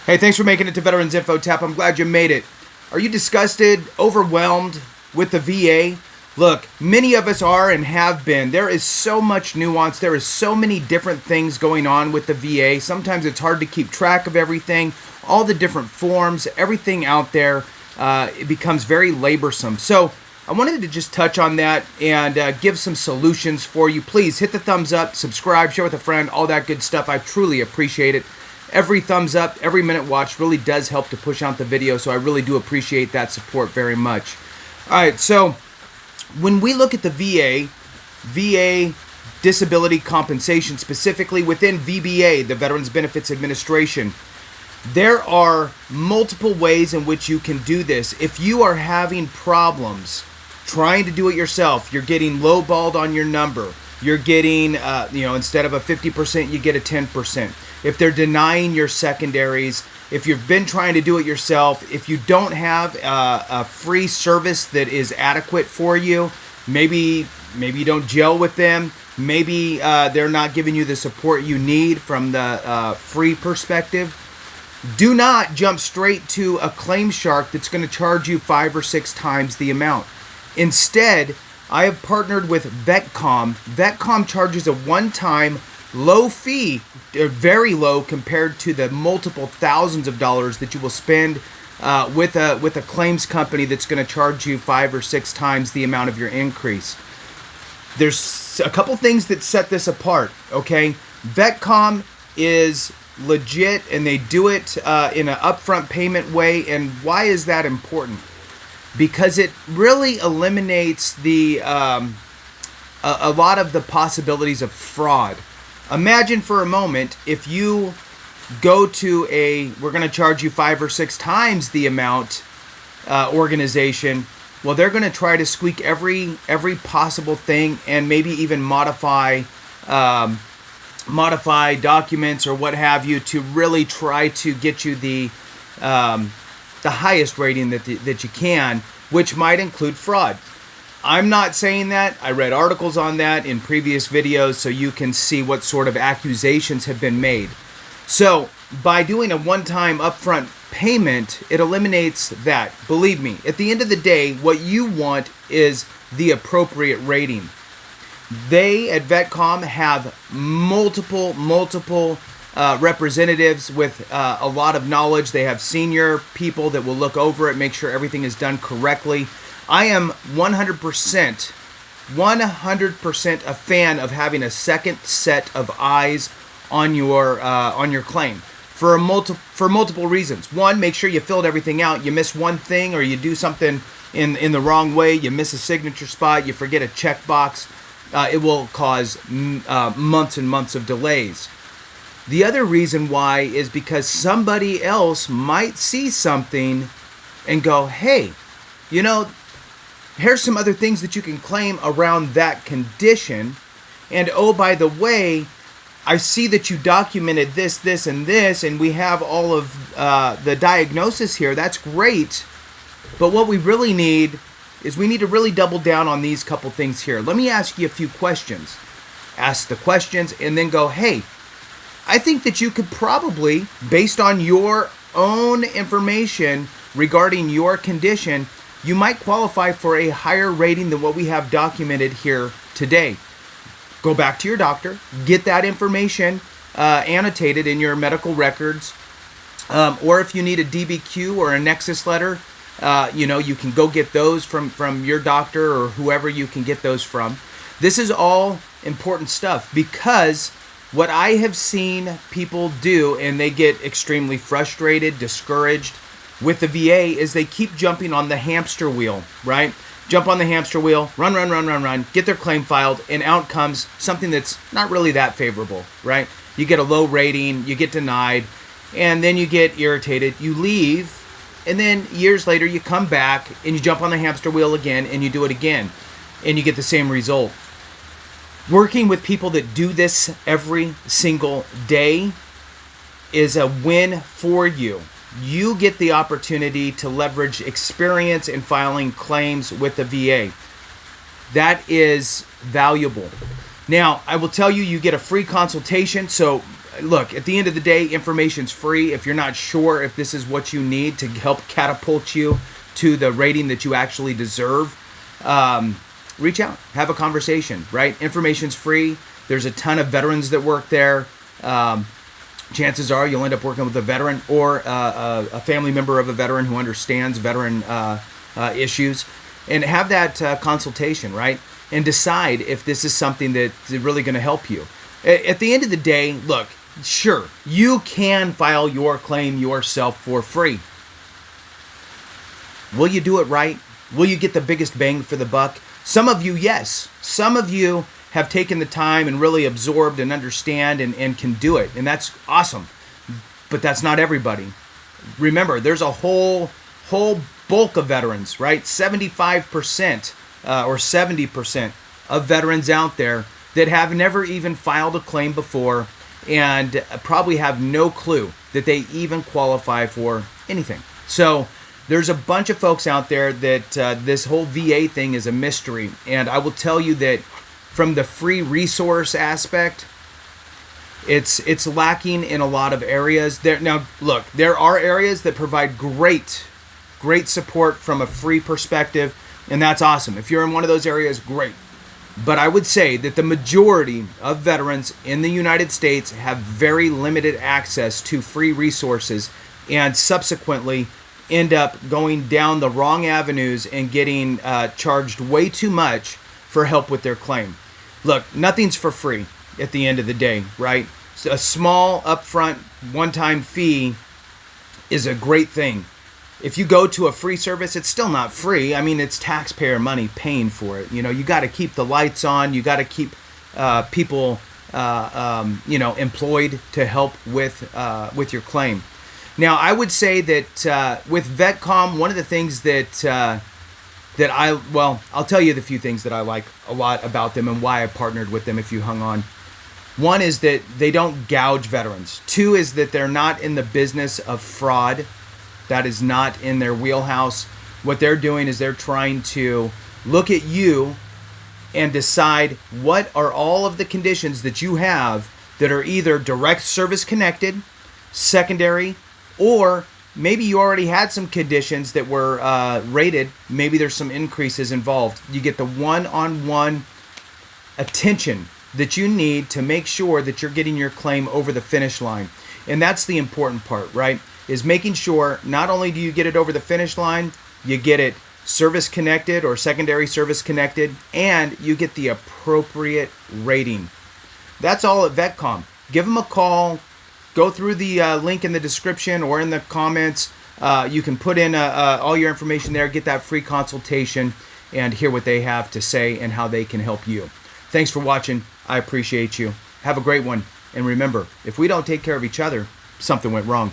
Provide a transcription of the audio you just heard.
Hey, thanks for making it to Veterans Info Tap. I'm glad you made it. Are you disgusted, overwhelmed with the VA? Look, many of us are and have been. There is so much nuance. There is so many different things going on with the VA. Sometimes it's hard to keep track of everything, all the different forms, everything out there. It becomes very laborsome. So I wanted to just touch on that and give some solutions for you. Please hit the thumbs up, subscribe, share with a friend, all that good stuff. I truly appreciate it. Every thumbs up, every minute watched really does help to push out the video, so I really do appreciate that support very much. All right, so when we look at the VA disability compensation, specifically within VBA, the Veterans Benefits Administration, there are multiple ways in which you can do this. If you are having problems trying to do it yourself, you're getting lowballed on your number, you're getting, instead of a 50%, you get a 10%. If they're denying your secondaries, if you've been trying to do it yourself, if you don't have a free service that is adequate for you, maybe you don't gel with them, maybe they're not giving you the support you need from the free perspective, do not jump straight to a claim shark that's going to charge you 5 or 6 times the amount. Instead, I have partnered with Vetcom. Vetcom charges a one-time low fee, very low compared to the multiple thousands of dollars that you will spend with a claims company that's going to charge you 5 or 6 times the amount of your increase. There's a couple things that set this apart, okay? Vetcom is legit, and they do it in an upfront payment way. And why is that important? Because it really eliminates the a lot of the possibilities of fraud. Imagine for a moment if you go to we're going to charge you 5 or 6 times the amount organization. Well, they're going to try to squeak every possible thing and maybe even modify documents or what have you to really try to get you the highest rating that you can, which might include fraud. I'm not saying that. I read articles on that in previous videos so you can see what sort of accusations have been made. So by doing a one-time upfront payment, it eliminates that. Believe me, at the end of the day, what you want is the appropriate rating. They at Vetcom have multiple representatives with a lot of knowledge. They have senior people that will look over it, make sure everything is done correctly. I am 100% a fan of having a second set of eyes on your claim for multiple reasons. One, make sure you filled everything out. You miss one thing or you do something in the wrong way. You miss a signature spot. You forget a checkbox. It will cause months and months of delays. The other reason why is because somebody else might see something and go, hey, here's some other things that you can claim around that condition. And oh, by the way, I see that you documented this, this, and this, and we have all of the diagnosis here. That's great. But what we really need is we need to really double down on these couple things here. Let me ask you a few questions. Ask the questions and then go, hey, I think that you could probably, based on your own information regarding your condition, you might qualify for a higher rating than what we have documented here today. Go back to your doctor, get that information annotated in your medical records, or if you need a DBQ or a Nexus letter, you can go get those from your doctor or whoever you can get those from. This is all important stuff because what I have seen people do, and they get extremely frustrated, discouraged with the VA, is they keep jumping on the hamster wheel, right? Jump on the hamster wheel, run, get their claim filed, and out comes something that's not really that favorable, right? You get a low rating, you get denied, and then you get irritated, you leave, and then years later you come back and you jump on the hamster wheel again and you do it again, and you get the same result. Working with people that do this every single day is a win for you. You get the opportunity to leverage experience in filing claims with the VA. That is valuable. Now, I will tell you, you get a free consultation. So look, at the end of the day, information's free. If you're not sure if this is what you need to help catapult you to the rating that you actually deserve, reach out, have a conversation, right? Information's free. There's a ton of veterans that work there. Chances are you'll end up working with a veteran or a family member of a veteran who understands veteran issues, and have that consultation, right? And decide if this is something that's really going to help you. At the end of the day, look, sure, you can file your claim yourself for free. Will you do it right? Will you get the biggest bang for the buck? Some of you, yes. Some of you have taken the time and really absorbed and understand and can do it. And that's awesome. But that's not everybody. Remember, there's a whole bulk of veterans, right? 75% or 70% of veterans out there that have never even filed a claim before and probably have no clue that they even qualify for anything. So there's a bunch of folks out there that this whole VA thing is a mystery. And I will tell you that from the free resource aspect, it's lacking in a lot of areas. Now, look, there are areas that provide great support from a free perspective, and that's awesome. If you're in one of those areas, great. But I would say that the majority of veterans in the United States have very limited access to free resources, and subsequently end up going down the wrong avenues and getting charged way too much for help with their claim. Look, nothing's for free at the end of the day, right? So a small upfront one-time fee is a great thing. If you go to a free service, it's still not free. I mean, it's taxpayer money paying for it. You know, you got to keep the lights on. You got to keep people, employed to help with your claim. Now, I would say that with VETCOM, one of the things that I'll tell you the few things that I like a lot about them and why I partnered with them if you hung on. One is that they don't gouge veterans. Two is that they're not in the business of fraud. That is not in their wheelhouse. What they're doing is they're trying to look at you and decide what are all of the conditions that you have that are either direct service connected, secondary, or maybe you already had some conditions that were rated. Maybe there's some increases involved. You get the one-on-one attention that you need to make sure that you're getting your claim over the finish line. And that's the important part, right? Is making sure not only do you get it over the finish line, you get it service connected or secondary service connected, and you get the appropriate rating. That's all at VETCOM. Give them a call. Go through the link in the description or in the comments. You can put in all your information there, get that free consultation, and hear what they have to say and how they can help you. Thanks for watching. I appreciate you. Have a great one. And remember, if we don't take care of each other, something went wrong.